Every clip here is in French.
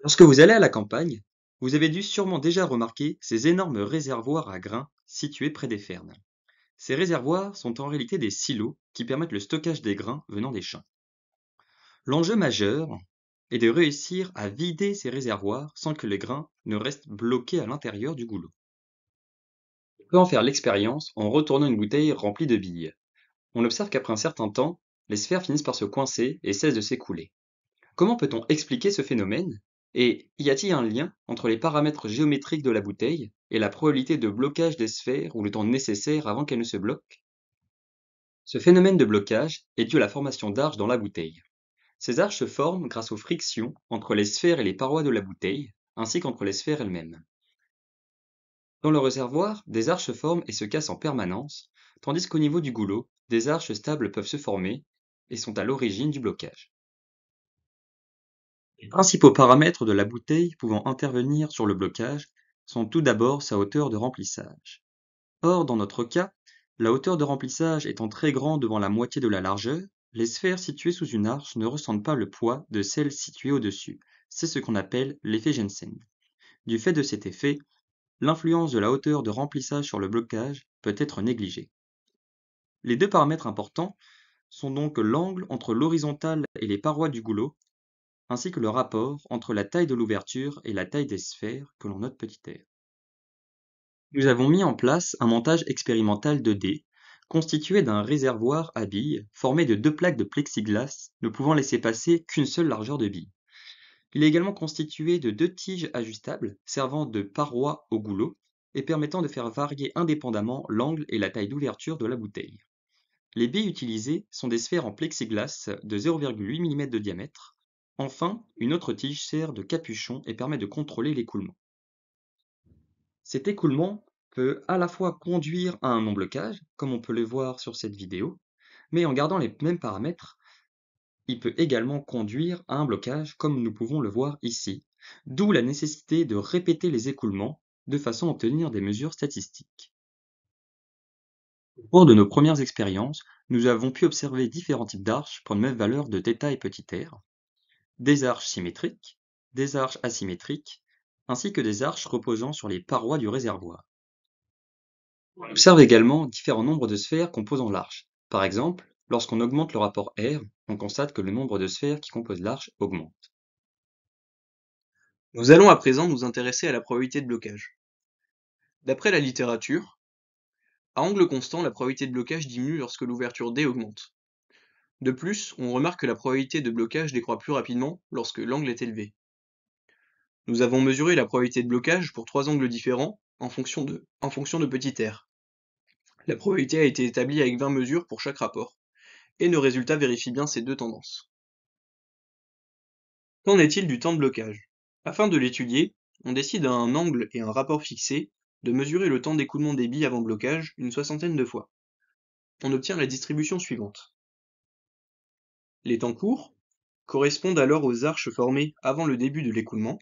Lorsque vous allez à la campagne, vous avez dû sûrement déjà remarquer ces énormes réservoirs à grains situés près des fermes. Ces réservoirs sont en réalité des silos qui permettent le stockage des grains venant des champs. L'enjeu majeur est de réussir à vider ces réservoirs sans que les grains ne restent bloqués à l'intérieur du goulot. On peut en faire l'expérience en retournant une bouteille remplie de billes. On observe qu'après un certain temps, les sphères finissent par se coincer et cessent de s'écouler. Comment peut-on expliquer ce phénomène? Et y a-t-il un lien entre les paramètres géométriques de la bouteille et la probabilité de blocage des sphères ou le temps nécessaire avant qu'elles ne se bloquent? Ce phénomène de blocage est dû à la formation d'arches dans la bouteille. Ces arches se forment grâce aux frictions entre les sphères et les parois de la bouteille, ainsi qu'entre les sphères elles-mêmes. Dans le réservoir, des arches se forment et se cassent en permanence, tandis qu'au niveau du goulot, des arches stables peuvent se former et sont à l'origine du blocage. Les principaux paramètres de la bouteille pouvant intervenir sur le blocage sont tout d'abord sa hauteur de remplissage. Or, dans notre cas, la hauteur de remplissage étant très grande devant la moitié de la largeur, les sphères situées sous une arche ne ressentent pas le poids de celles situées au-dessus. C'est ce qu'on appelle l'effet Jensen. Du fait de cet effet, l'influence de la hauteur de remplissage sur le blocage peut être négligée. Les deux paramètres importants sont donc l'angle entre l'horizontale et les parois du goulot, ainsi que le rapport entre la taille de l'ouverture et la taille des sphères que l'on note petit r. Nous avons mis en place un montage expérimental 2D constitué d'un réservoir à billes formé de deux plaques de plexiglas ne pouvant laisser passer qu'une seule largeur de billes. Il est également constitué de deux tiges ajustables servant de parois au goulot et permettant de faire varier indépendamment l'angle et la taille d'ouverture de la bouteille. Les billes utilisées sont des sphères en plexiglas de 0,8 mm de diamètre. Enfin, une autre tige sert de capuchon et permet de contrôler l'écoulement. Cet écoulement peut à la fois conduire à un non-blocage, comme on peut le voir sur cette vidéo, mais en gardant les mêmes paramètres, il peut également conduire à un blocage, comme nous pouvons le voir ici, d'où la nécessité de répéter les écoulements de façon à obtenir des mesures statistiques. Au cours de nos premières expériences, nous avons pu observer différents types d'arches pour une même valeur de θ et petit r, des arches symétriques, des arches asymétriques, ainsi que des arches reposant sur les parois du réservoir. On observe également différents nombres de sphères composant l'arche. Par exemple, lorsqu'on augmente le rapport R, on constate que le nombre de sphères qui composent l'arche augmente. Nous allons à présent nous intéresser à la probabilité de blocage. D'après la littérature, à angle constant, la probabilité de blocage diminue lorsque l'ouverture D augmente. De plus, on remarque que la probabilité de blocage décroît plus rapidement lorsque l'angle est élevé. Nous avons mesuré la probabilité de blocage pour trois angles différents en fonction de petit r. La probabilité a été établie avec 20 mesures pour chaque rapport, et nos résultats vérifient bien ces deux tendances. Qu'en est-il du temps de blocage? Afin de l'étudier, on décide à un angle et un rapport fixé de mesurer le temps d'écoulement des billes avant blocage une soixantaine de fois. On obtient la distribution suivante. Les temps courts correspondent alors aux arches formées avant le début de l'écoulement.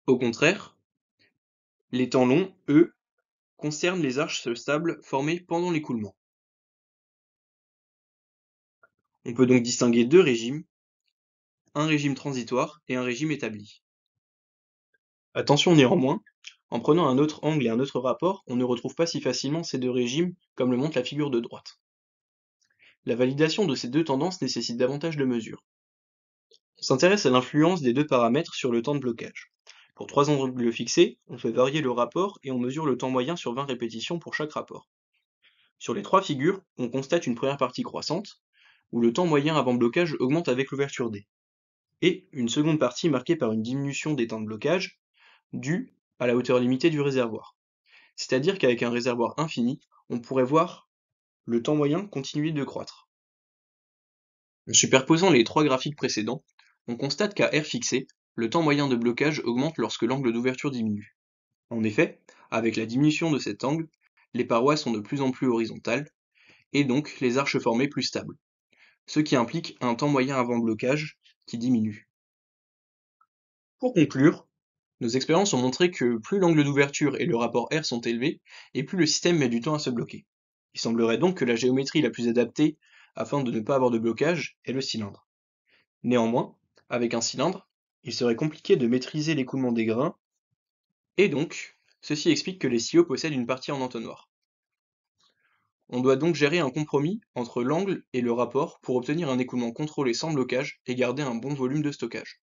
Au contraire, les temps longs, eux, concernent les arches stables formées pendant l'écoulement. On peut donc distinguer deux régimes, un régime transitoire et un régime établi. Attention néanmoins, en prenant un autre angle et un autre rapport, on ne retrouve pas si facilement ces deux régimes comme le montre la figure de droite. La validation de ces deux tendances nécessite davantage de mesures. On s'intéresse à l'influence des deux paramètres sur le temps de blocage. Pour trois angles fixés, on fait varier le rapport et on mesure le temps moyen sur 20 répétitions pour chaque rapport. Sur les trois figures, on constate une première partie croissante, où le temps moyen avant blocage augmente avec l'ouverture D, et une seconde partie marquée par une diminution des temps de blocage, due à la hauteur limitée du réservoir. C'est-à-dire qu'avec un réservoir infini, on pourrait voir le temps moyen continuer de croître. En superposant les trois graphiques précédents, on constate qu'à R fixé, le temps moyen de blocage augmente lorsque l'angle d'ouverture diminue. En effet, avec la diminution de cet angle, les parois sont de plus en plus horizontales, et donc les arches formées plus stables, ce qui implique un temps moyen avant blocage qui diminue. Pour conclure, nos expériences ont montré que plus l'angle d'ouverture et le rapport R sont élevés, et plus le système met du temps à se bloquer. Il semblerait donc que la géométrie la plus adaptée afin de ne pas avoir de blocage est le cylindre. Néanmoins, avec un cylindre, il serait compliqué de maîtriser l'écoulement des grains, et donc, ceci explique que les silos possèdent une partie en entonnoir. On doit donc gérer un compromis entre l'angle et le rapport pour obtenir un écoulement contrôlé sans blocage et garder un bon volume de stockage.